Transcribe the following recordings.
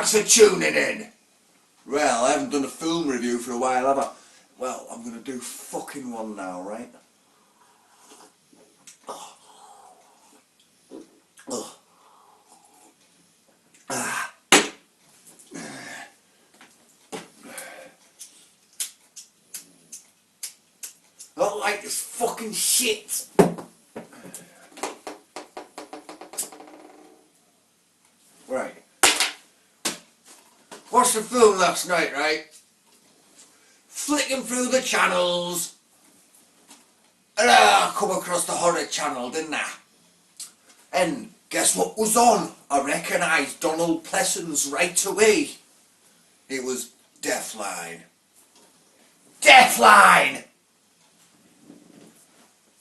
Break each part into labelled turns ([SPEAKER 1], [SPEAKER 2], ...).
[SPEAKER 1] Thanks for tuning in. Well, I haven't done a film review for a while, have I? Well, I'm going to do fucking one now, right? Oh. Oh. Ah. I don't like this fucking shit. Right. Watched the film last night, right? Flicking through the channels. And I come across the horror channel, didn't I? And guess what was on? I recognised Donald Pleasence right away. It was Deathline. Deathline!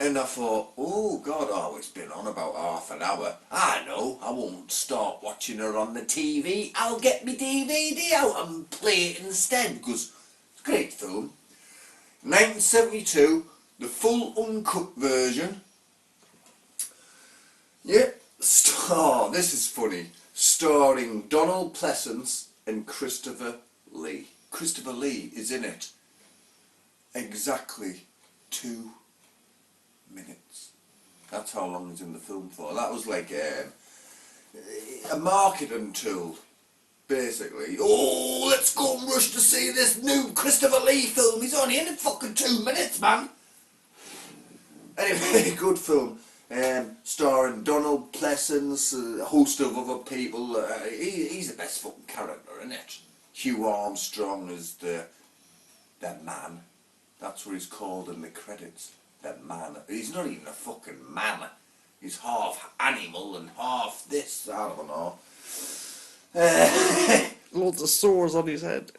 [SPEAKER 1] And I thought, oh God, oh, it's been on about half an hour. I know, I won't start watching her on the TV. I'll get my DVD out and play it instead, because it's a great film. 1972, the full uncut version. Yeah, this is funny. Starring Donald Pleasence and Christopher Lee. Christopher Lee is in it. Exactly 2 minutes. That's how long he's in the film for. That was like a marketing tool, basically. Oh, let's go and rush to see this new Christopher Lee film. He's only in it fucking 2 minutes, man. Anyway, good film. Starring Donald Pleasence, a host of other people. He's the best fucking character, isn't it? Hugh Armstrong is the man. That's what he's called in the credits. The man. He's not even a fucking man. He's half animal and half this. I don't know.
[SPEAKER 2] Loads of sores on his head.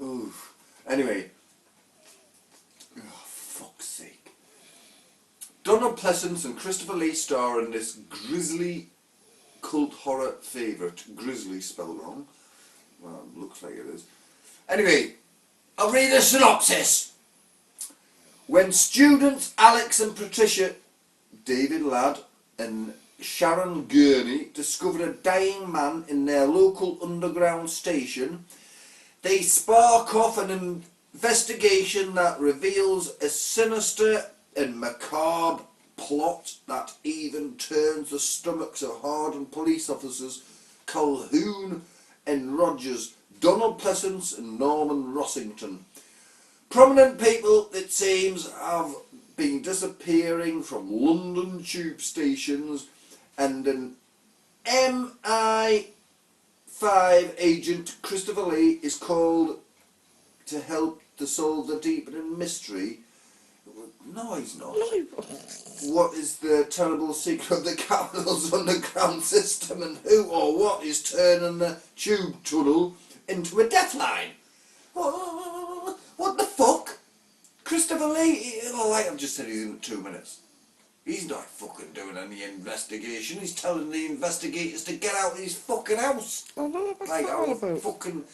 [SPEAKER 1] Oof. Anyway. Oh, fuck's sake. Donald Pleasence and Christopher Lee star in this grisly cult horror favourite. Grisly spelled wrong. Well, it looks like it is. Anyway, I'll read a synopsis. When students Alex and Patricia, David Ladd and Sharon Gurney discover a dying man in their local underground station, they spark off an investigation that reveals a sinister and macabre plot that even turns the stomachs of hardened police officers Calhoun and Rogers, Donald Pleasence and Norman Rossington. Prominent people, it seems, have been disappearing from London tube stations, and an MI5 agent, Christopher Lee, is called to help to solve the deepening mystery. No, he's not. What is the terrible secret of the capital's underground system, and who or what is turning the tube tunnel into a death line? What the fuck? Christopher Lee, like I've just said, he's in 2 minutes. He's not fucking doing any investigation. He's telling the investigators to get out of his fucking house.
[SPEAKER 2] Oh no, what's
[SPEAKER 1] like
[SPEAKER 2] that all about?
[SPEAKER 1] Fucking,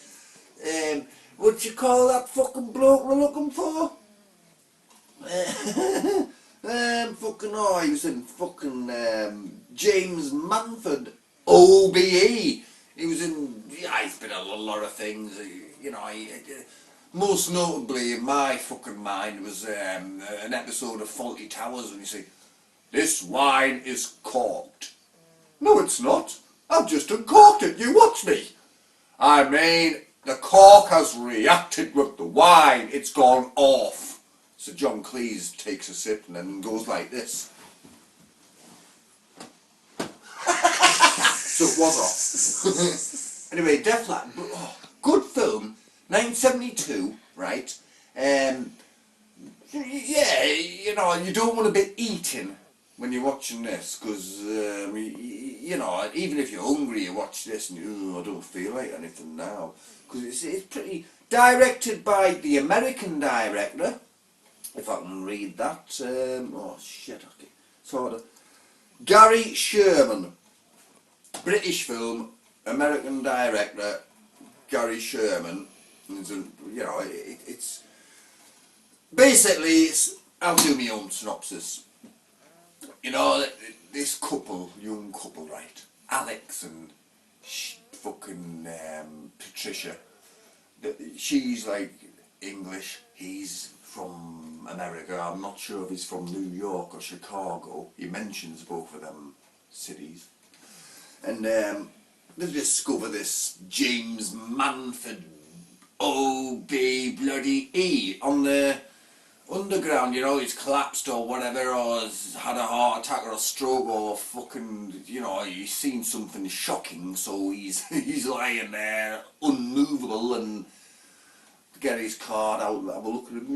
[SPEAKER 1] what you call that fucking bloke we're looking for? Fucking, oh, he was in fucking James Manford, OBE. He was in, yeah, he's been in a lot of things, you know. Most notably in my fucking mind was an episode of Fawlty Towers when you say, "This wine is corked." No, it's not. I've just uncorked it. You watch me. I mean, the cork has reacted with the wine. It's gone off. So John Cleese takes a sip and then goes like this. So it was off. Anyway, Deathline. Oh, good film. 1972, right? Yeah, you know, you don't want to be eating when you're watching this, because, you know, even if you're hungry, you watch this and you, I don't feel like anything now. Because it's pretty... Directed by the American director, if I can read that. Oh, shit, okay. Sort of. Gary Sherman. British film, American director, Gary Sherman. You know, it's basically, I'll do my own synopsis. You know, this couple, young couple, right? Alex and fucking Patricia. She's like English, he's from America. I'm not sure if he's from New York or Chicago. He mentions both of them cities. And they discover this James Manford O.B. bloody E on the underground, you know, he's collapsed or whatever, or has had a heart attack or a stroke or fucking, you know, he's seen something shocking, so he's lying there unmovable, and get his card out and have a look at him.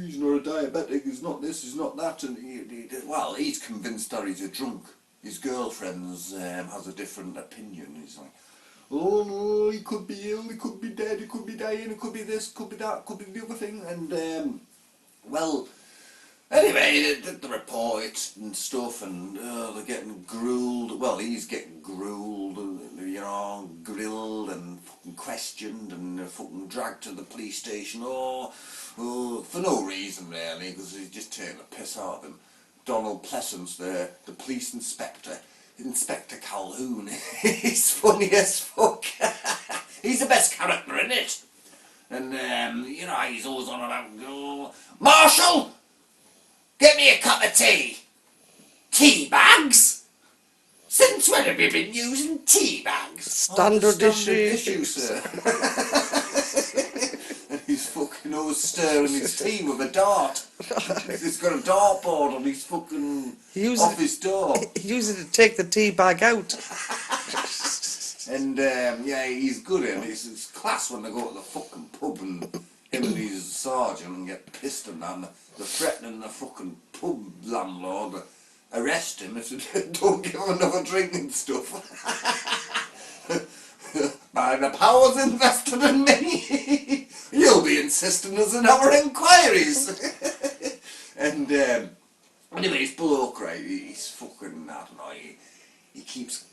[SPEAKER 1] He's not a diabetic, he's not this, he's not that, and he's convinced that he's a drunk. His girlfriend has a different opinion. He's like, oh no, he could be ill, he could be dead, he could be dying, it could be this, could be that, could be the other thing, and well, anyway, they did the report and stuff, and they're getting grilled. Well, he's getting grilled, you know, grilled and fucking questioned and fucking dragged to the police station. Oh, for no reason really, because he's just taking the piss out of him. Donald Pleasance, the police inspector, Inspector Calhoun, he's funny as fuck. He's the best character in it. And, you know, he's always on about, oh, Marshall, get me a cup of tea. Tea bags? Since when have you been using tea bags?
[SPEAKER 2] Standard
[SPEAKER 1] issue, sir. And he's fucking always stirring his tea with a dart. He's got a dartboard on his fucking office door.
[SPEAKER 2] He uses it to take the tea bag out.
[SPEAKER 1] And yeah, he's good at it. It's class when they go to the fucking pub and him and his sergeant and get pissed and that. They're threatening the fucking pub landlord to arrest him if they don't give him another drink and stuff. By the powers invested in me, you'll be insisting us in our inquiries. And anyway, he's bloke, right? He's fucking, I don't know, he keeps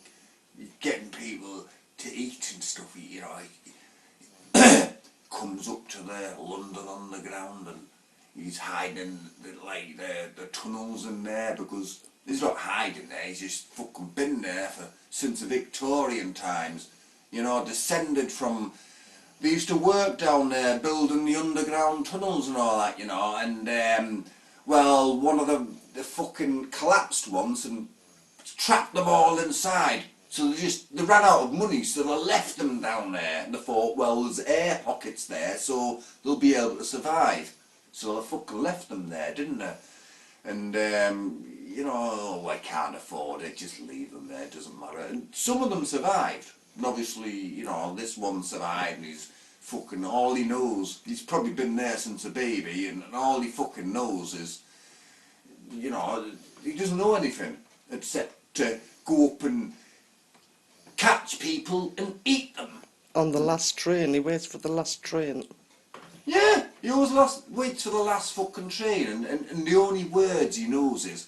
[SPEAKER 1] getting people to eat and stuff, you know. He comes up to the London Underground and he's hiding the tunnels in there, because he's not hiding there, he's just fucking been there since the Victorian times, you know, descended from, they used to work down there building the underground tunnels and all that, you know, and well, one of the fucking collapsed ones and trapped them all inside. So they ran out of money, so they left them down there. And they thought, well, there's air pockets there, so they'll be able to survive. So they fucking left them there, didn't they? And, you know, oh, I can't afford it, just leave them there, it doesn't matter. And some of them survived. And obviously, you know, this one survived, and he's fucking, all he knows, he's probably been there since a baby, and all he fucking knows is, you know, he doesn't know anything except to go up and catch people and eat them.
[SPEAKER 2] On the last train, he waits for the last train.
[SPEAKER 1] Yeah, he always waits for the last fucking train, and the only words he knows is,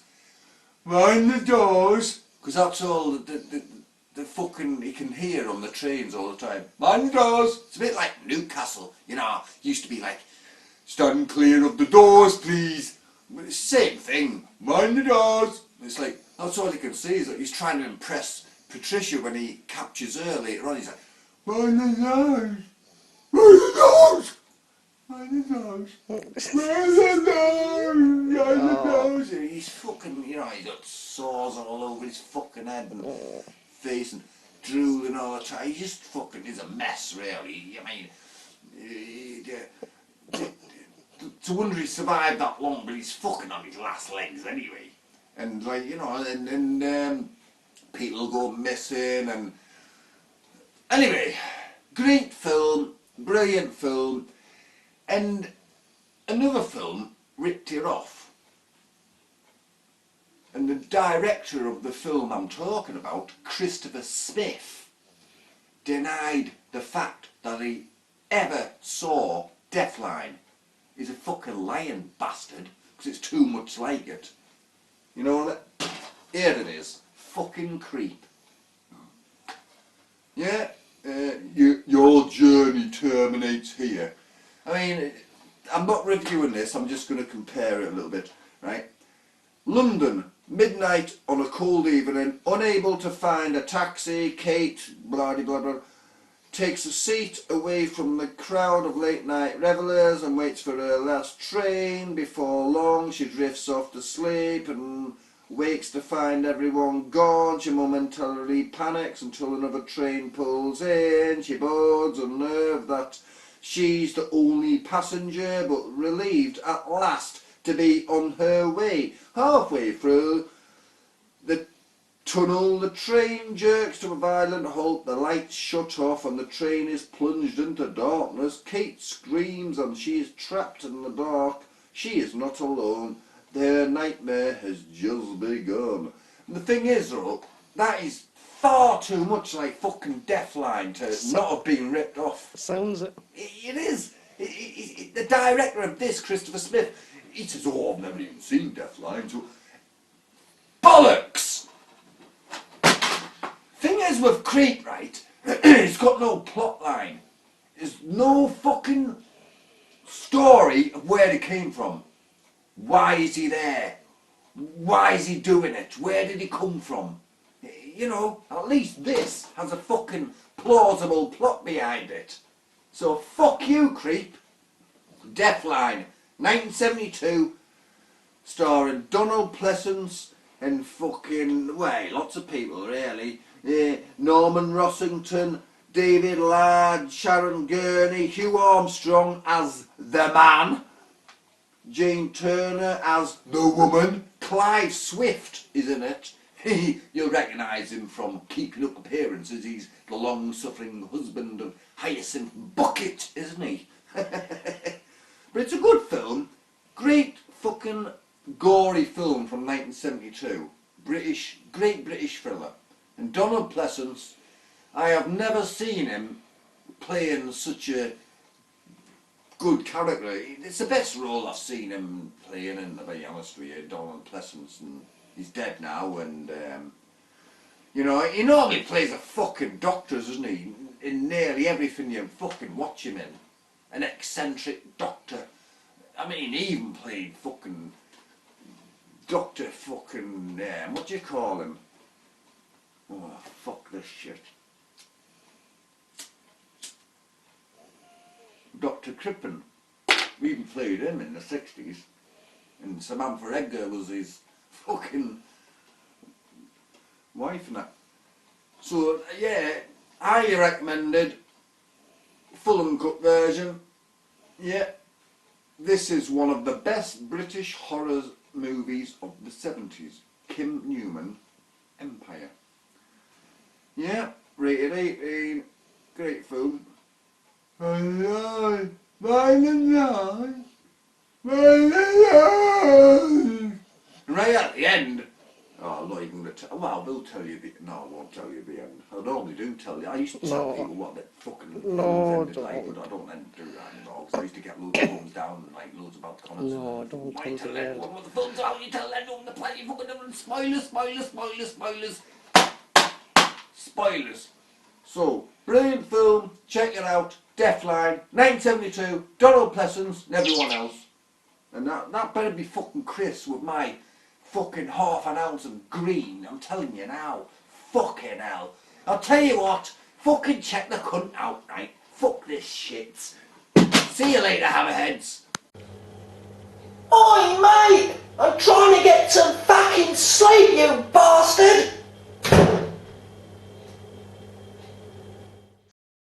[SPEAKER 1] mind the doors, because that's all the fucking he can hear on the trains all the time. Mind the doors. It's a bit like Newcastle, you know, used to be like, stand clear of the doors, please. But it's the same thing, mind the doors. It's like, that's all he can say, is that he's trying to impress Patricia when he captures her later on. He's like, mind the doors, mind the doors. Mind the doors. Mind the doors. Mind the doors. He's fucking, you know, he's got sores all over his fucking head and face and drooling all the time. He just fucking is a mess, really. I mean, it's a wonder he survived that long, but he's fucking on his last legs anyway. And like, you know, and people go missing, and anyway, great film, brilliant film. And another film ripped it off. And the director of the film I'm talking about, Christopher Smith, denied the fact that he ever saw Deathline. He's a fucking lying bastard, because it's too much like it. You know what? Here it is. Fucking creep. Yeah? Your journey terminates here. I mean, I'm not reviewing this, I'm just going to compare it a little bit, right? London, Midnight on a cold evening, unable to find a taxi, Kate, blah blah blah, takes a seat away from the crowd of late night revellers and waits for her last train. Before long she drifts off to sleep and wakes to find everyone gone. She momentarily panics until another train pulls in. She boards, unnerved that she's the only passenger, but relieved at last to be on her way. Halfway through the tunnel, the train jerks to a violent halt, the lights shut off and the train is plunged into darkness. Kate screams and she is trapped in the dark. She is not alone. Their nightmare has just begun. And the thing is, though, that is far too much like fucking Deathline to not have been ripped off.
[SPEAKER 2] Sounds it.
[SPEAKER 1] It is. The director of this, Christopher Smith, he says, "Oh, I've never even seen Deathline." So, bollocks! Thing is with Creep, right? It's got no plot line. There's no fucking story of where it came from. Why is he there? Why is he doing it? Where did he come from? You know, at least this has a fucking plausible plot behind it. So fuck you, Creep. Deathline, 1972, starring Donald Pleasance and fucking, well, lots of people really. Norman Rossington, David Ladd, Sharon Gurney, Hugh Armstrong as the man, Jane Turner as the woman, Clive Swift is in it. You'll recognise him from Keeping Up Appearances. He's the long-suffering husband of Hyacinth Bucket, isn't he? But it's a good film. Great fucking gory film from 1972. Great British thriller. And Donald Pleasance, I have never seen him playing such a good character. It's the best role I've seen him playing, and to be honest with you, Donald Pleasance, and he's dead now, and you know, he normally plays a fucking doctor, doesn't he? In nearly everything you fucking watch him in. An eccentric doctor. I mean, he even played fucking Doctor fucking, what do you call him? Oh, fuck this shit. Dr. Crippen. We even played him in the 60s. And Samantha Edgar was his fucking wife and that. So, yeah, highly recommended. Full uncut version. Yeah. This is one of the best British horror movies of the 70s. Kim Newman, Empire. Yeah, rated 18. Great film. Right at the end, oh, I'm not even going to tell, well, I will tell you the, no, I won't tell you the end. I normally do tell you. I used to tell people what the fucking films ended like, but I don't then do that anymore, because I used to get loads of thumbs down and like loads about the comments.
[SPEAKER 2] No, don't
[SPEAKER 1] Why
[SPEAKER 2] tell
[SPEAKER 1] tell
[SPEAKER 2] the end.
[SPEAKER 1] everyone what the film's out, you tell everyone the play, you fucking do spoilers. Spoilers. So, brilliant film, check it out. Deathline, 1972, Donald Pleasance and everyone else. And that better be fucking Chris with my fucking half an ounce of green. I'm telling you now. Fucking hell. I'll tell you what, fucking check the cunt out, right? Fuck this shit. See you later, hammerheads. Oi, mate! I'm trying to get some fucking sleep, you